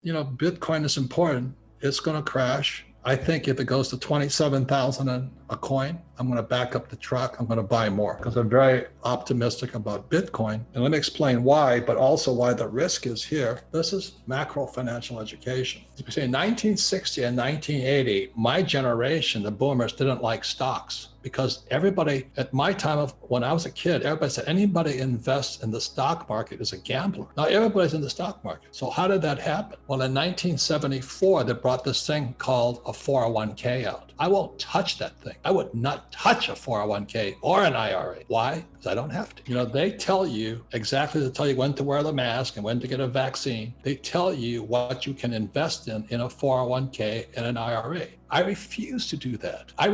Bitcoin is important. It's going to crash. I think if it goes to 27,000 a coin, I'm going to back up the truck. I'm going to buy more because I'm very optimistic about Bitcoin. And let me explain why, but also why the risk is here. This is macro financial education. Between 1960 and 1980, my generation, the boomers, didn't like stocks because everybody at my time of when I was a kid, everybody said anybody invests in the stock market is a gambler. Now everybody's in the stock market. So how did that happen? Well, in 1974, they brought this thing called a 401k out. I won't touch that thing. I would not touch a 401k or an IRA. Why? Because I don't have to. They tell you exactly, they tell you when to wear the mask and when to get a vaccine. They tell you what you can invest in a 401k and an IRA. I refuse to do that. But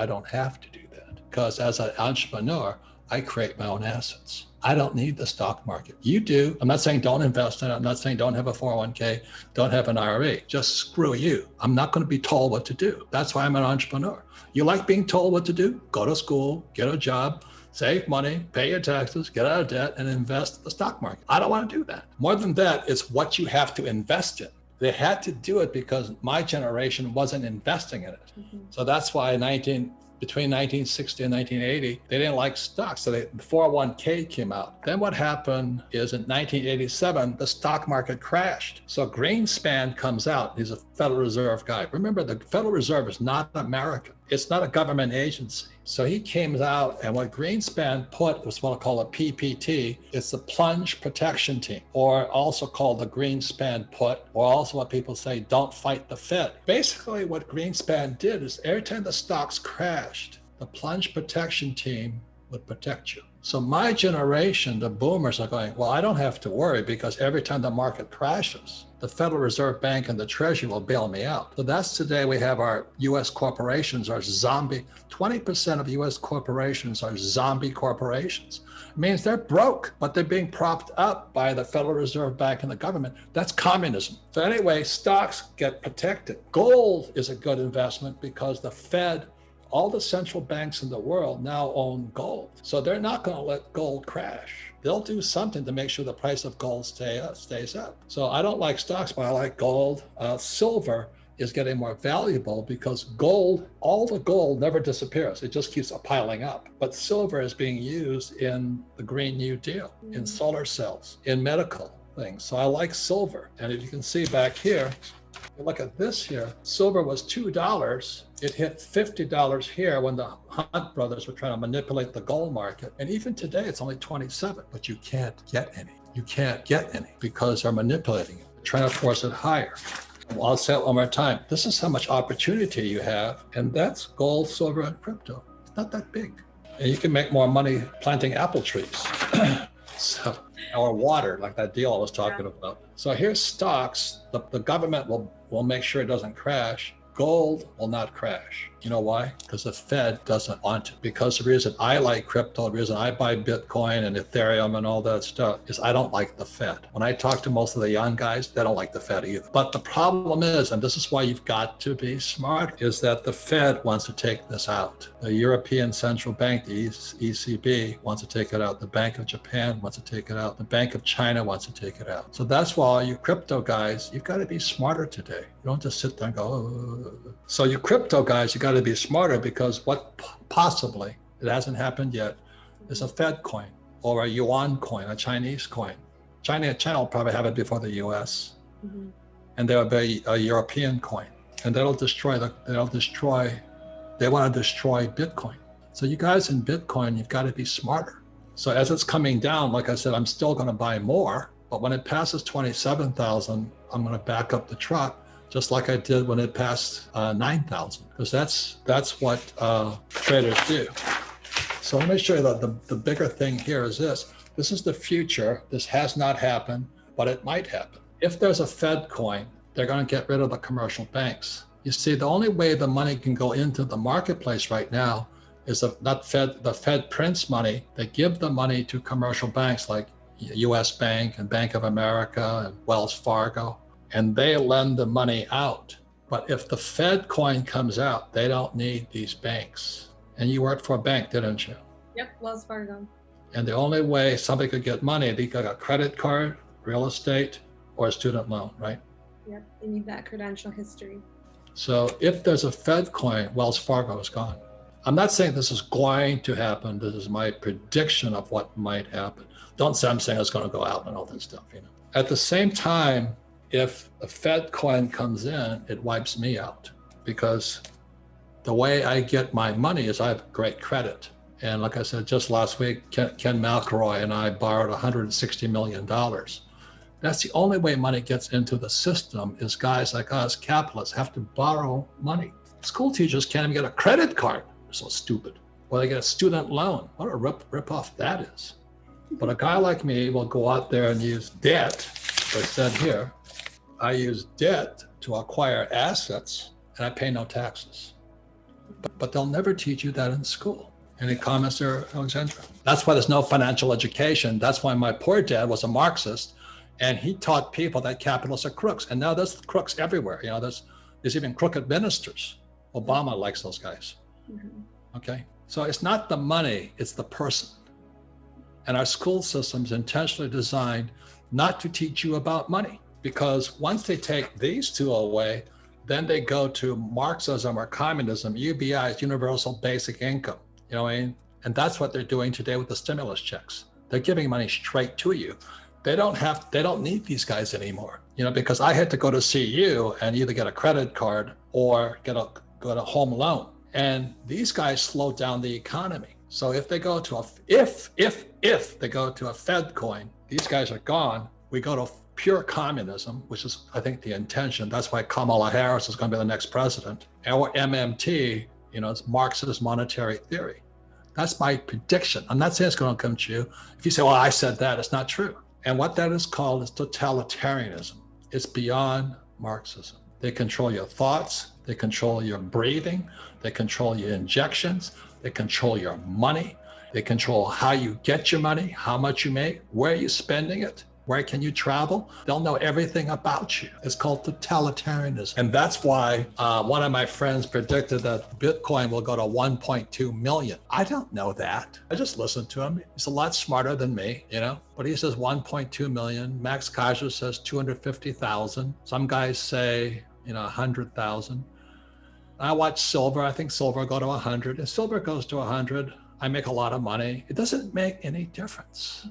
I don't have to do that because as an entrepreneur, I create my own assets. I don't need the stock market. You do. I'm not saying don't invest in it. I'm not saying don't have a 401k, don't have an IRA. Just screw you. I'm not going to be told what to do. That's why I'm an entrepreneur. You like being told what to do? Go to school, get a job, save money, pay your taxes, get out of debt, and invest in the stock market. I don't want to do that. More than that, it's what you have to invest in. They had to do it because my generation wasn't investing in it. Mm-hmm. So that's why between 1960 and 1980, they didn't like stocks. So the 401k came out. Then what happened is in 1987, the stock market crashed. So Greenspan comes out. He's a Federal Reserve guy. Remember, the Federal Reserve is not American. It's not a government agency. So he came out, and what Greenspan put was what I call a PPT. It's the plunge protection team, or also called the Greenspan put, or also what people say, don't fight the Fed. Basically, what Greenspan did is every time the stocks crashed, the plunge protection team would protect you. So my generation, the boomers, are going, well, I don't have to worry because every time the market crashes, the Federal Reserve Bank and the Treasury will bail me out. So that's today we have our US corporations are zombie. 20% of US corporations are zombie corporations. It means they're broke, but they're being propped up by the Federal Reserve Bank and the government. That's communism. So anyway, stocks get protected. Gold is a good investment because the Fed, all the central banks in the world now own gold. So they're not going to let gold crash. They'll do something to make sure the price of gold stays up. So I don't like stocks, but I like gold. Silver is getting more valuable because gold, all the gold never disappears. It just keeps piling up. But silver is being used in the Green New Deal, in solar cells, in medical things. So I like silver. And if you can see back here, look at this here. Silver was $2. It hit $50 here when the Hunt brothers were trying to manipulate the gold market. And even today, it's only 27, but you can't get any. You can't get any because they're manipulating it. They're trying to force it higher. Well, I'll say it one more time. This is how much opportunity you have. And that's gold, silver, and crypto. It's not that big. And you can make more money planting apple trees. Or water, like that deal I was talking about. So here's stocks. The government will make sure it doesn't crash. Gold will not crash. You know why? Because the Fed doesn't want to. Because the reason I like crypto, the reason I buy Bitcoin and Ethereum and all that stuff is I don't like the Fed. When I talk to most of the young guys, they don't like the Fed either. But the problem is, and this is why you've got to be smart, is that the Fed wants to take this out. The European Central Bank, the ECB, wants to take it out. The Bank of Japan wants to take it out. The Bank of China wants to take it out. So that's why all you crypto guys, you've got to be smarter today. You don't just sit there and go, oh. So you crypto guys, you got to be smarter because what possibly, it hasn't happened yet, is a Fed coin or a yuan coin, a Chinese coin. China will probably have it before the US. Mm-hmm. And there'll be a European coin. And they want to destroy Bitcoin. So you guys in Bitcoin, you've got to be smarter. So as it's coming down, like I said, I'm still going to buy more, but when it passes 27,000, I'm going to back up the truck, just like I did when it passed 9,000, because that's what traders do. So let me show you the bigger thing here is this. This is the future. This has not happened, but it might happen. If there's a Fed coin, they're going to get rid of the commercial banks. You see, the only way the money can go into the marketplace right now is the Fed prints money. They give the money to commercial banks like US Bank and Bank of America and Wells Fargo, and they lend the money out. But if the Fed coin comes out, they don't need these banks. And you worked for a bank, didn't you? Yep, Wells Fargo. And the only way somebody could get money, they got a credit card, real estate, or a student loan, right? Yep, they need that credential history. So if there's a Fed coin, Wells Fargo is gone. I'm not saying this is going to happen. This is my prediction of what might happen. Don't say I'm saying it's going to go out and all that stuff, you know. At the same time, if a Fed coin comes in, it wipes me out, because the way I get my money is I have great credit. And like I said, just last week, Ken McElroy and I borrowed $160 million. That's the only way money gets into the system, is guys like us, capitalists, have to borrow money. School teachers can't even get a credit card. They're so stupid. Or they get a student loan. What a rip off that is. But a guy like me will go out there and use debt. As I said here, I use debt to acquire assets, and I pay no taxes. But they'll never teach you that in school. Any comments there, Alexandra? That's why there's no financial education. That's why my poor dad was a Marxist, and he taught people that capitalists are crooks. And now there's crooks everywhere. You know, there's even crooked ministers. Obama likes those guys. Mm-hmm. Okay. So it's not the money, it's the person. And our school system's intentionally designed not to teach you about money, because once they take these two away, then they go to Marxism or communism. UBI is universal basic income. You know what I mean? And that's what they're doing today with the stimulus checks. They're giving money straight to you. They don't need these guys anymore, you know, because I had to go to see you and either get a credit card or get a home loan. And these guys slow down the economy. So if they go to if they go to a Fed coin, these guys are gone. We go to pure communism, which is, I think, the intention. That's why Kamala Harris is going to be the next president. Or MMT, you know, it's Marxist monetary theory. That's my prediction. I'm not saying it's going to come true. If you say, well, I said that, it's not true. And what that is called is totalitarianism. It's beyond Marxism. They control your thoughts, they control your breathing, they control your injections, they control your money, they control how you get your money, how much you make, where you're spending it, where can you travel. They'll know everything about you. It's called totalitarianism. And that's why one of my friends predicted that Bitcoin will go to 1.2 million. I don't know that. I just listened to him. He's a lot smarter than me, you know, but he says 1.2 million. Max Kaiser says 250,000. Some guys say, you know, 100,000. I watch silver. I think silver will go to 100. If silver goes to 100, I make a lot of money. It doesn't make any difference.